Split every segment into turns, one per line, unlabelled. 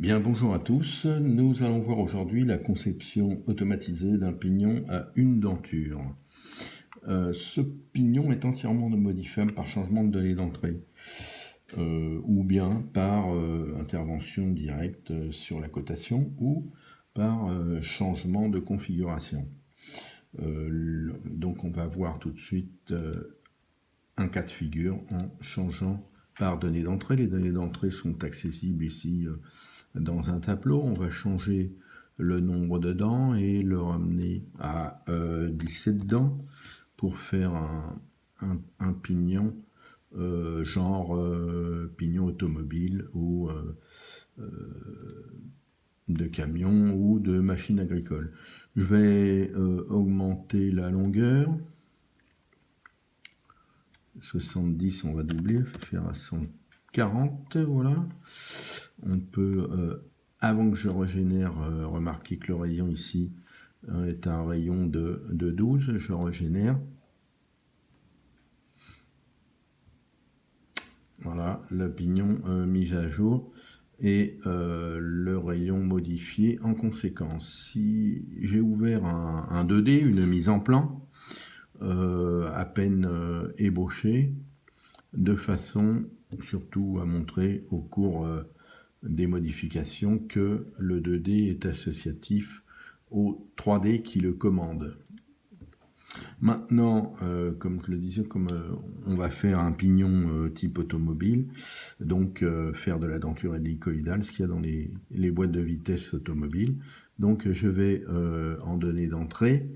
Bien, bonjour à tous. Nous allons voir aujourd'hui la conception automatisée d'un pignon à une denture. Ce pignon est entièrement modifiable par changement de données d'entrée ou bien par intervention directe sur la cotation ou par changement de configuration. Donc on va voir tout de suite un cas de figure en changeant par données d'entrée. Les données d'entrée sont accessibles ici dans un tableau. On va changer le nombre de dents et le ramener à 17 dents pour faire un pignon genre pignon automobile ou de camion ou de machine agricole. Je vais augmenter la longueur. 70, on va doubler, faire à 140, voilà. On peut, avant que je régénère, remarquer que le rayon ici est un rayon de 12, je régénère. Voilà, le pignon mis à jour et le rayon modifié en conséquence. Si j'ai ouvert un 2D, une mise en plan, à peine ébauchée, de façon surtout à montrer au cours des modifications que le 2D est associatif au 3D qui le commande. Maintenant, comme je le disais, on va faire un pignon type automobile, donc faire de la denture hélicoïdale, ce qu'il y a dans les boîtes de vitesse automobiles. Donc je vais en données d'entrée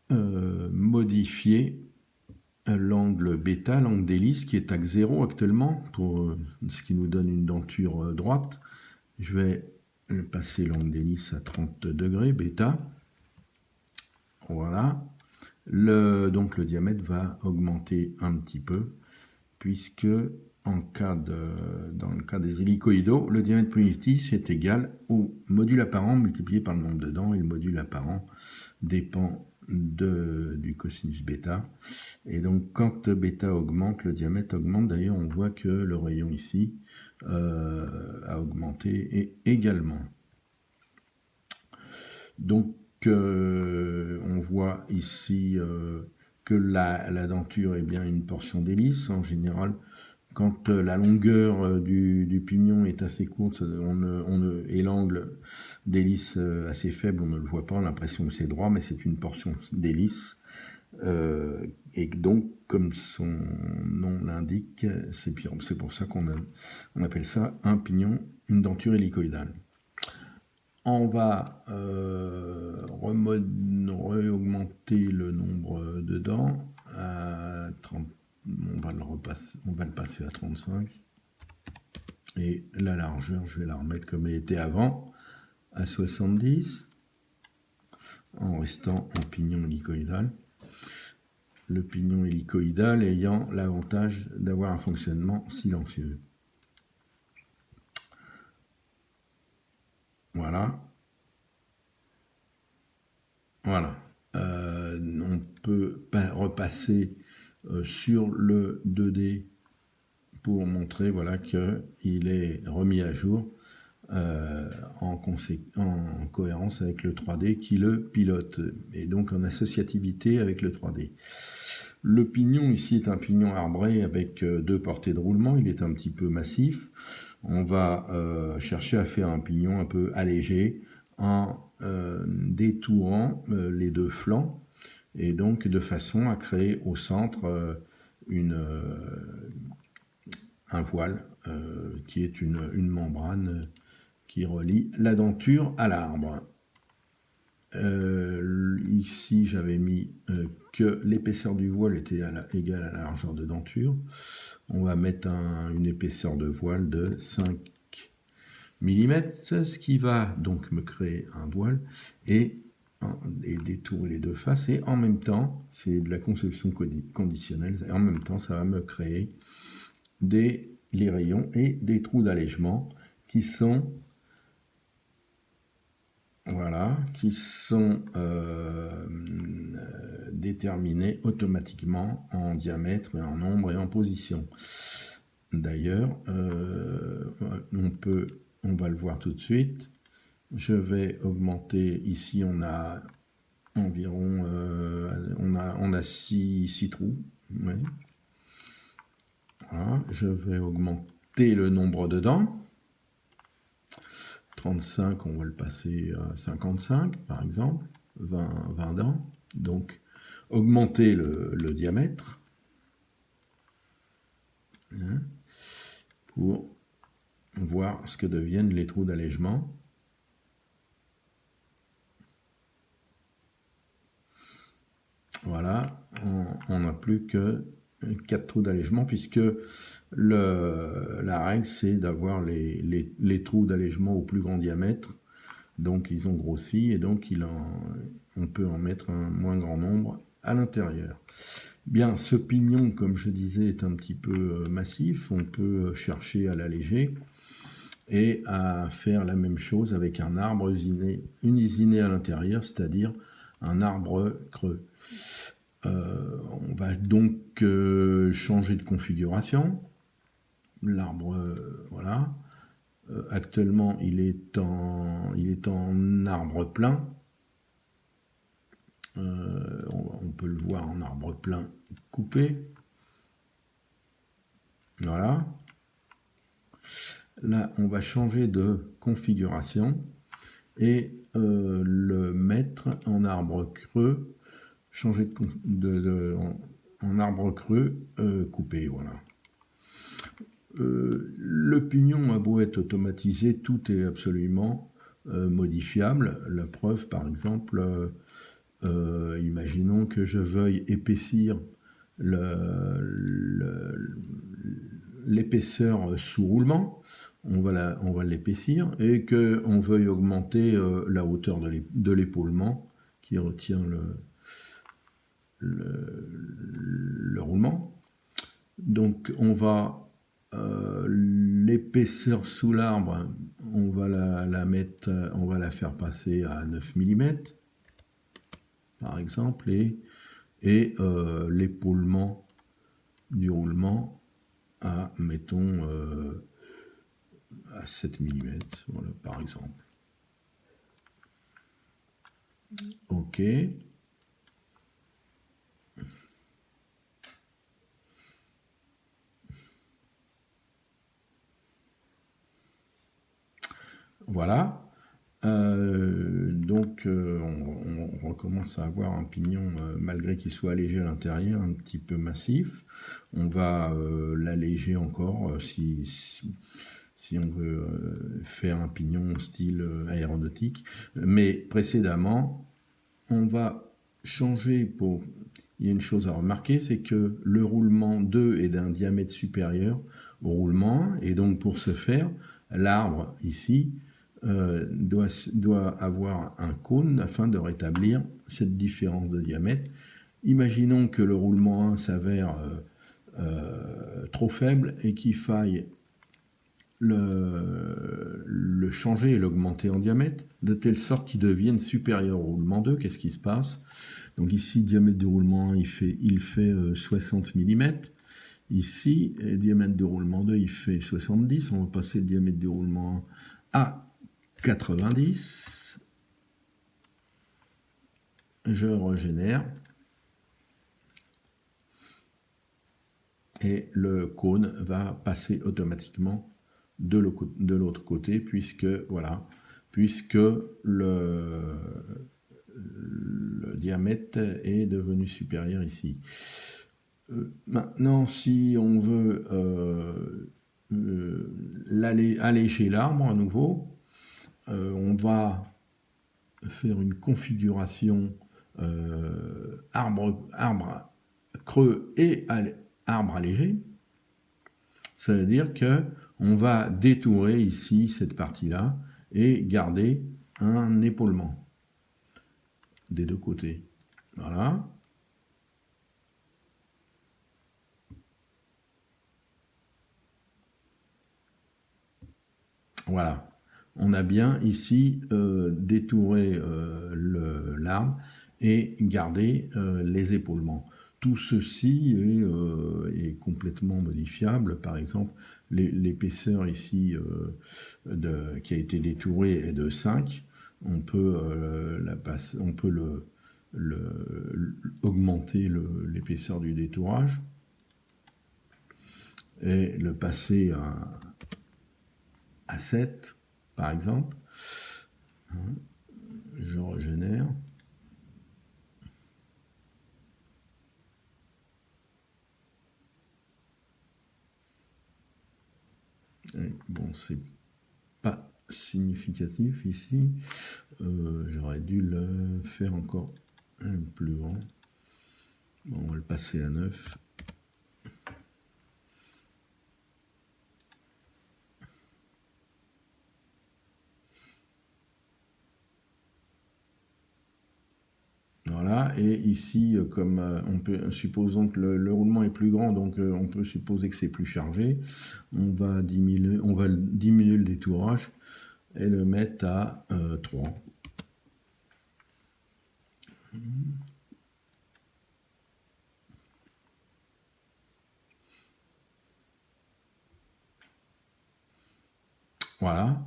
modifier l'angle bêta, l'angle d'hélice qui est axe 0 actuellement, pour ce qui nous donne une denture droite. Je vais passer l'angle d'hélice à 30 degrés bêta. Voilà. Donc le diamètre va augmenter un petit peu, puisque dans le cas des hélicoïdaux, le diamètre primitif est égal au module apparent multiplié par le nombre de dents, et le module apparent dépend du cosinus bêta. Et donc quand bêta augmente, le diamètre augmente. D'ailleurs, on voit que le rayon ici a augmenté également. Donc on voit ici que la denture est bien une portion d'hélice. En général, quand la longueur du pignon est assez courte et l'angle d'hélice assez faible, on ne le voit pas, on a l'impression que c'est droit, mais c'est une portion d'hélice. Et donc, comme son nom l'indique, c'est pour ça qu'on appelle ça un pignon, une denture hélicoïdale. On va augmenter le nombre de dents à 30. On va le passer à 35. Et la largeur, je vais la remettre comme elle était avant, à 70, en restant en pignon hélicoïdal. Le pignon hélicoïdal ayant l'avantage d'avoir un fonctionnement silencieux. Voilà. Voilà. On peut repasser sur le 2D pour montrer voilà, qu'il est remis à jour en cohérence avec le 3D qui le pilote, et donc en associativité avec le 3D. Le pignon ici est un pignon arbré avec 2 portées de roulement, il est un petit peu massif. On va chercher à faire un pignon un peu allégé en détourant les 2 flancs, et donc de façon à créer au centre un voile qui est une membrane qui relie la denture à l'arbre. Ici, j'avais mis que l'épaisseur du voile était égale à la largeur de denture. On va mettre une épaisseur de voile de 5 mm, ce qui va donc me créer un voile et détourer les 2 faces. Et en même temps, c'est de la conception conditionnelle, et en même temps, ça va me créer les rayons et des trous d'allègement qui sont déterminés automatiquement en diamètre, en nombre et en position. d'ailleurs, on va le voir tout de suite. Je vais augmenter, ici on a environ, on a 6 trous. Ouais. Voilà, je vais augmenter le nombre de dents. 35, on va le passer à 55 par exemple, 20 dents. Donc augmenter le diamètre, hein, pour voir ce que deviennent les trous d'allègement. Voilà, on n'a plus que 4 trous d'allègement, puisque la règle c'est d'avoir les trous d'allègement au plus grand diamètre. Donc ils ont grossi et donc on peut en mettre un moins grand nombre à l'intérieur. Bien, ce pignon, comme je disais, est un petit peu massif. On peut chercher à l'alléger et à faire la même chose avec un arbre usiné à l'intérieur, c'est-à-dire un arbre creux. On va donc changer de configuration. L'arbre, voilà. Actuellement, il est en arbre plein. On peut le voir en arbre plein coupé. Voilà. Là, on va changer de configuration et le mettre en arbre creux, changer en arbre creux coupé. Voilà. Le pignon a beau être automatisé, tout est absolument modifiable. La preuve, par exemple, imaginons que je veuille épaissir l'épaisseur sous roulement, on va l'épaissir, et qu'on veuille augmenter la hauteur de l'épaulement qui retient le roulement. Donc on va l'épaisseur sous l'arbre, on va on va la faire passer à 9 mm par exemple, et l'épaulement du roulement à, mettons, à 7 mm, voilà, par exemple. OK. Voilà. Donc on recommence à avoir un pignon, malgré qu'il soit allégé à l'intérieur, un petit peu massif. On va l'alléger encore si on veut faire un pignon style aéronautique. Mais précédemment, on va changer Il y a une chose à remarquer, c'est que le roulement 2 est d'un diamètre supérieur au roulement 1, et donc pour ce faire, l'arbre ici doit avoir un cône afin de rétablir cette différence de diamètre. Imaginons que le roulement 1 s'avère trop faible et qu'il faille le changer et l'augmenter en diamètre, de telle sorte qu'il devienne supérieur au roulement 2. Qu'est-ce qui se passe? Donc ici, le diamètre du roulement 1, il fait 60 mm. Ici, le diamètre du roulement 2, il fait 70. On va passer le diamètre du roulement 1 à 90. Je régénère. Et le cône va passer automatiquement de l'autre côté, puisque le diamètre est devenu supérieur ici. Maintenant, si on veut alléger l'arbre à nouveau, on va faire une configuration arbre creux et arbre allégé. Ça veut dire que on va détourer ici cette partie-là et garder un épaulement des deux côtés. Voilà. Voilà. On a bien ici détouré l'arbre et gardé les épaulements. tout ceci est complètement modifiable. Par exemple, l'épaisseur ici qui a été détourée est de 5. On peut, augmenter l'épaisseur du détourage et le passer à 7, par exemple. Je régénère. Bon, c'est pas significatif ici. J'aurais dû le faire encore un plus grand. Bon, on va le passer à 9. Voilà, et ici, comme supposons que le roulement est plus grand, donc on peut supposer que c'est plus chargé, on va diminuer le détourage et le mettre à 3. Voilà.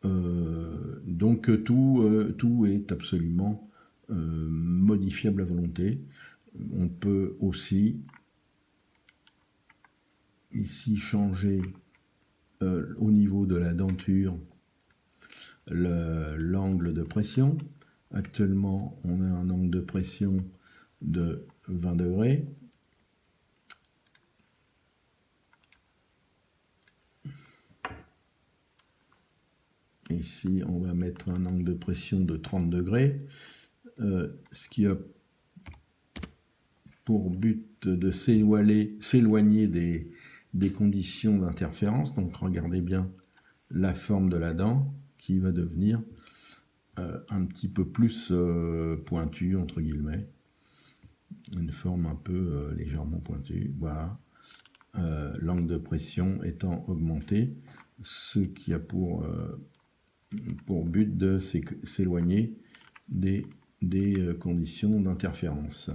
Donc tout est absolument modifiable à volonté. On peut aussi ici changer au niveau de la denture l'angle de pression. Actuellement, on a un angle de pression de 20 degrés. Ici, on va mettre un angle de pression de 30 degrés, ce qui a pour but de s'éloigner des conditions d'interférence. Donc, regardez bien la forme de la dent qui va devenir un petit peu plus pointue, entre guillemets. Une forme un peu légèrement pointue. Voilà. L'angle de pression étant augmenté, ce qui a pour but de s'éloigner des conditions d'interférence.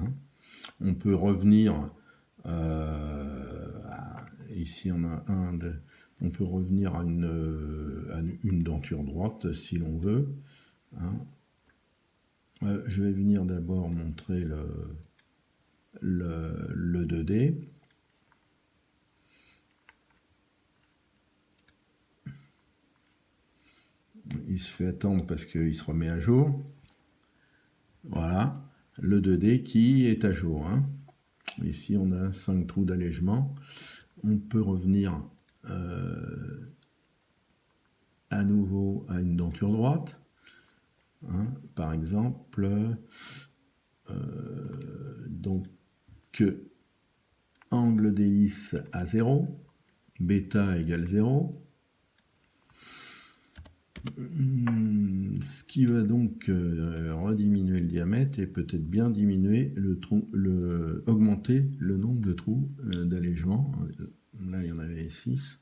On peut revenir, ici on a on peut revenir à une denture droite si l'on veut. Je vais venir d'abord montrer le 2D. Il se fait attendre parce qu'il se remet à jour. Voilà, le 2D qui est à jour. Ici, on a 5 trous d'allègement. On peut revenir à nouveau à une denture droite. Par exemple, donc angle d'hélice à 0, bêta égale 0. Ce qui va donc rediminuer le diamètre et peut-être bien diminuer augmenter le nombre de trous d'allègement. Là, il y en avait 6.